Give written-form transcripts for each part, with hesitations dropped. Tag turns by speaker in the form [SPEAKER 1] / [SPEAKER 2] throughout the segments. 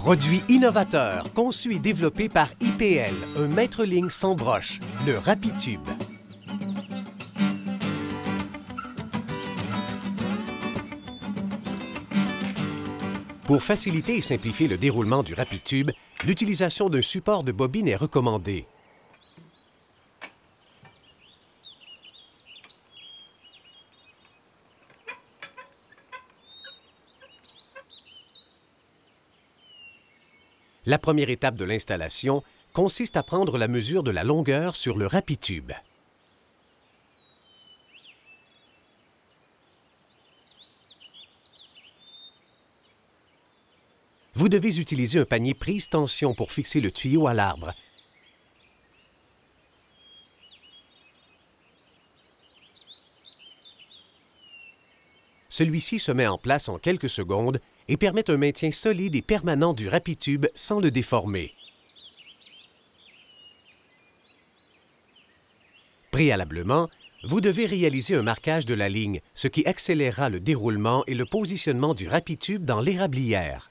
[SPEAKER 1] Produit innovateur, conçu et développé par IPL, un maître-ligne sans broche, le Rapitube. Pour faciliter et simplifier le déroulement du Rapitube, l'utilisation d'un support de bobine est recommandée. La première étape de l'installation consiste à prendre la mesure de la longueur sur le Rapitube. Vous devez utiliser un panier prise tension pour fixer le tuyau à l'arbre. Celui-ci se met en place en quelques secondes et permet un maintien solide et permanent du Rapitube sans le déformer. Préalablement, vous devez réaliser un marquage de la ligne, ce qui accélérera le déroulement et le positionnement du Rapitube dans l'érablière.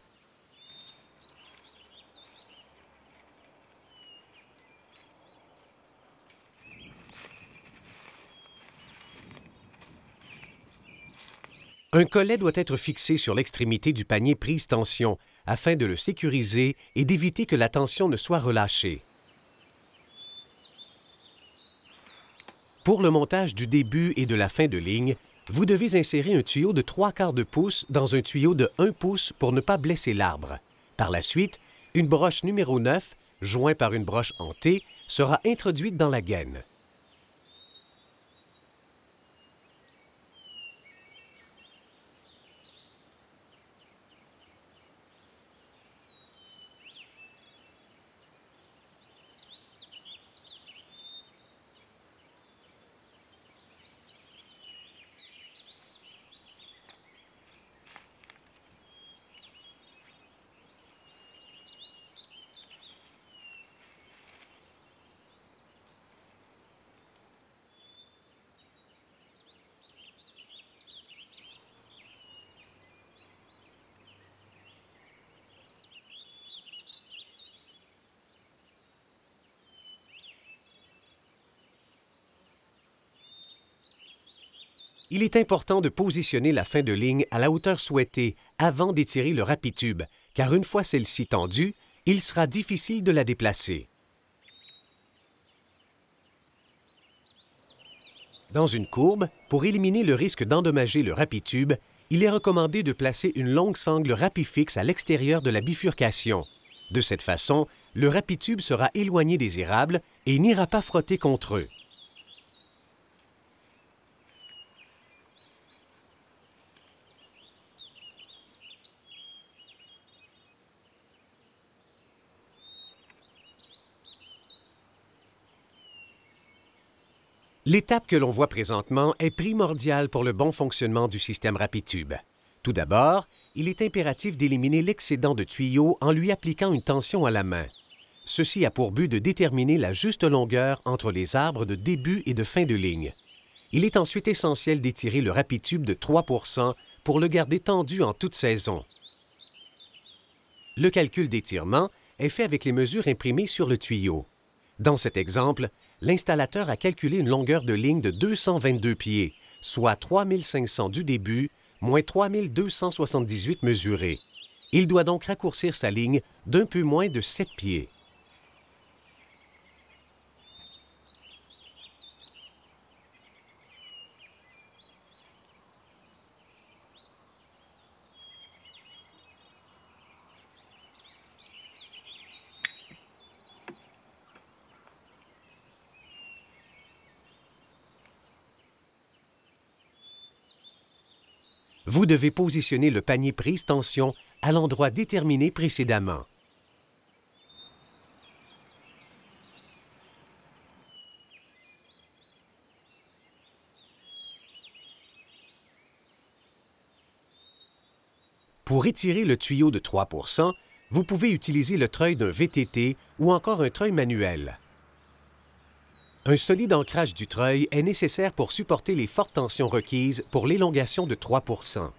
[SPEAKER 1] Un collet doit être fixé sur l'extrémité du panier prise tension afin de le sécuriser et d'éviter que la tension ne soit relâchée. Pour le montage du début et de la fin de ligne, vous devez insérer un tuyau de 3/4 de pouce dans un tuyau de 1 pouce pour ne pas blesser l'arbre. Par la suite, une broche numéro 9, jointe par une broche en T, sera introduite dans la gaine. Il est important de positionner la fin de ligne à la hauteur souhaitée avant d'étirer le Rapitube, car une fois celle-ci tendue, il sera difficile de la déplacer. Dans une courbe, pour éliminer le risque d'endommager le Rapitube, il est recommandé de placer une longue sangle Rapifixe à l'extérieur de la bifurcation. De cette façon, le Rapitube sera éloigné des érables et n'ira pas frotter contre eux. L'étape que l'on voit présentement est primordiale pour le bon fonctionnement du système Rapitube. Tout d'abord, il est impératif d'éliminer l'excédent de tuyau en lui appliquant une tension à la main. Ceci a pour but de déterminer la juste longueur entre les arbres de début et de fin de ligne. Il est ensuite essentiel d'étirer le Rapitube de 3% pour le garder tendu en toute saison. Le calcul d'étirement est fait avec les mesures imprimées sur le tuyau. Dans cet exemple, l'installateur a calculé une longueur de ligne de 222 pieds, soit 3500 du début, moins 3278 mesurés. Il doit donc raccourcir sa ligne d'un peu moins de 7 pieds. Vous devez positionner le panier prise tension à l'endroit déterminé précédemment. Pour étirer le tuyau de 3%, vous pouvez utiliser le treuil d'un VTT ou encore un treuil manuel. Un solide ancrage du treuil est nécessaire pour supporter les fortes tensions requises pour l'élongation de 3%.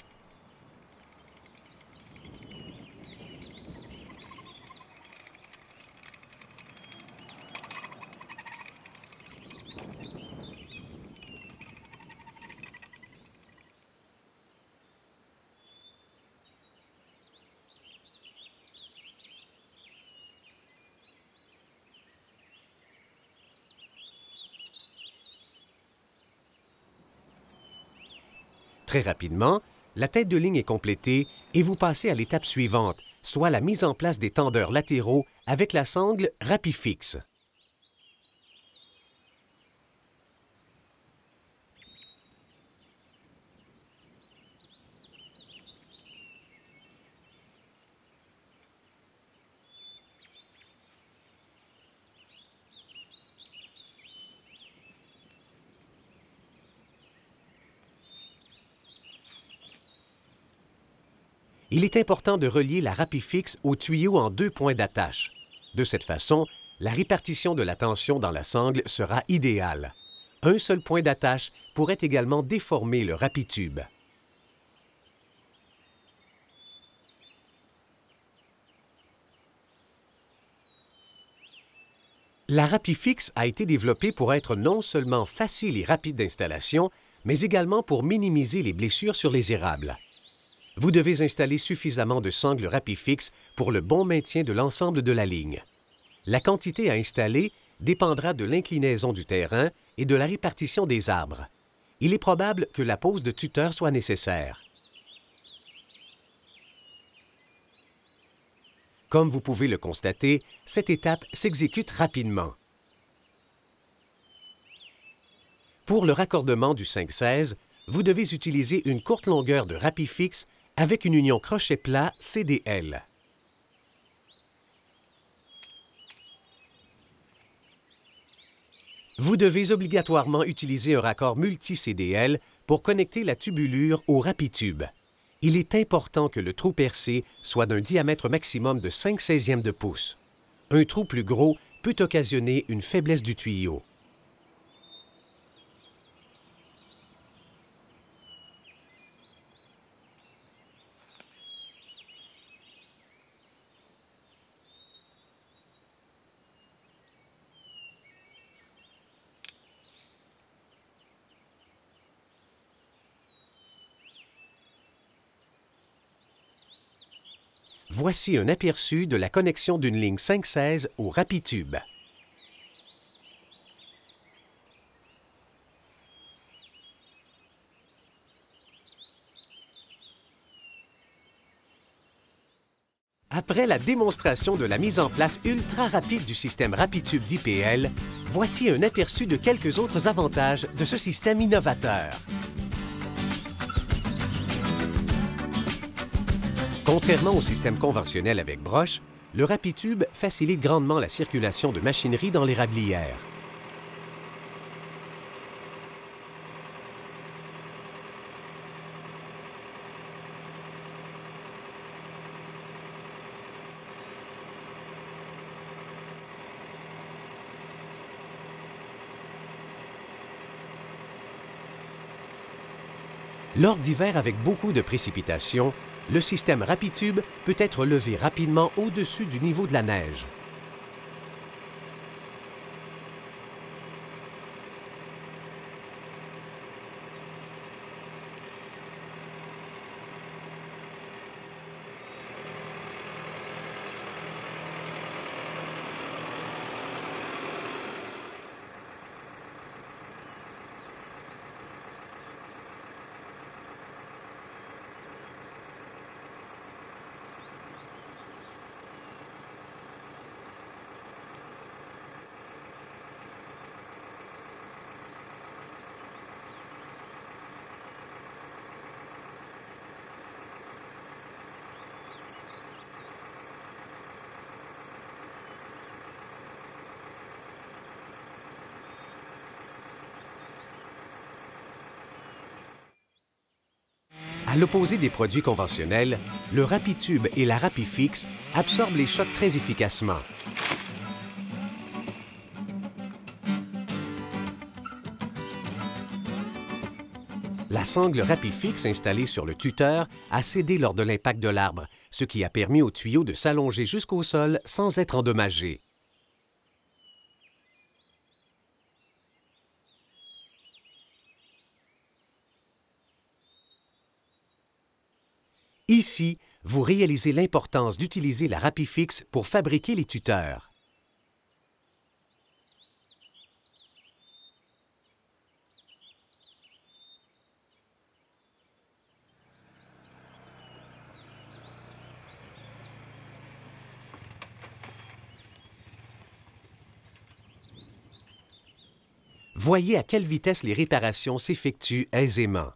[SPEAKER 1] Très rapidement, la tête de ligne est complétée et vous passez à l'étape suivante, soit la mise en place des tendeurs latéraux avec la sangle RapiFix. Il est important de relier la RapiFix au tuyau en 2 points d'attache. De cette façon, la répartition de la tension dans la sangle sera idéale. Un seul point d'attache pourrait également déformer le RapiTube. La RapiFix a été développée pour être non seulement facile et rapide d'installation, mais également pour minimiser les blessures sur les érables. Vous devez installer suffisamment de sangles RapiFix pour le bon maintien de l'ensemble de la ligne. La quantité à installer dépendra de l'inclinaison du terrain et de la répartition des arbres. Il est probable que la pose de tuteur soit nécessaire. Comme vous pouvez le constater, cette étape s'exécute rapidement. Pour le raccordement du 5/16, vous devez utiliser une courte longueur de RapiFix avec une union crochet plat CDL. Vous devez obligatoirement utiliser un raccord multi-CDL pour connecter la tubulure au RapiTube. Il est important que le trou percé soit d'un diamètre maximum de 5/16 de pouce. Un trou plus gros peut occasionner une faiblesse du tuyau. Voici un aperçu de la connexion d'une ligne 5/16 au RapiTube. Après la démonstration de la mise en place ultra rapide du système RapiTube d'IPL, voici un aperçu de quelques autres avantages de ce système innovateur. Contrairement au système conventionnel avec broche, le RapiTube facilite grandement la circulation de machinerie dans l'érablière. Lors d'hivers avec beaucoup de précipitations, le système RapiTube peut être levé rapidement au-dessus du niveau de la neige. À l'opposé des produits conventionnels, le RapiTube et la RapiFix absorbent les chocs très efficacement. La sangle RapiFix installée sur le tuteur a cédé lors de l'impact de l'arbre, ce qui a permis au tuyau de s'allonger jusqu'au sol sans être endommagé. Ici, vous réalisez l'importance d'utiliser la RapiFix pour fabriquer les tuteurs. voyez à quelle vitesse les réparations s'effectuent aisément.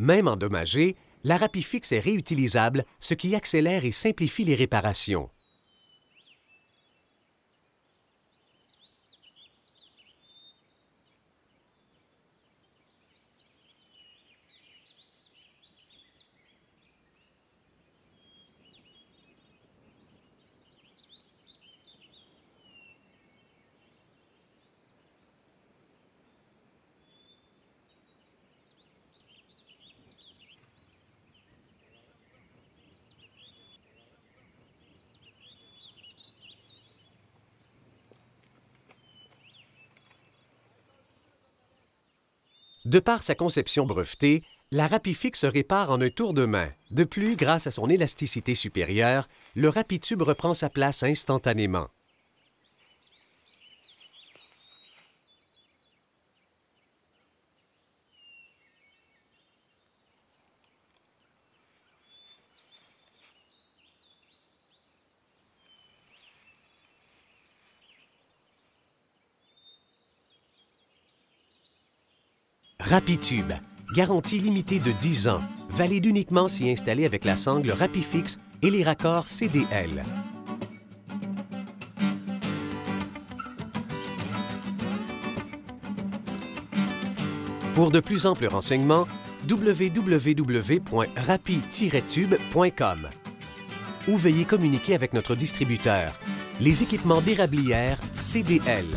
[SPEAKER 1] Même endommagée, la Rapifix est réutilisable, ce qui accélère et simplifie les réparations. De par sa conception brevetée, la Rapifix se répare en un tour de main. De plus, grâce à son élasticité supérieure, le Rapitube reprend sa place instantanément. Rapitube, garantie limitée de 10 ans, valide uniquement si installée avec la sangle Rapifix et les raccords CDL. Pour de plus amples renseignements, www.rapi-tube.com ou veuillez communiquer avec notre distributeur, les équipements d'érablière CDL.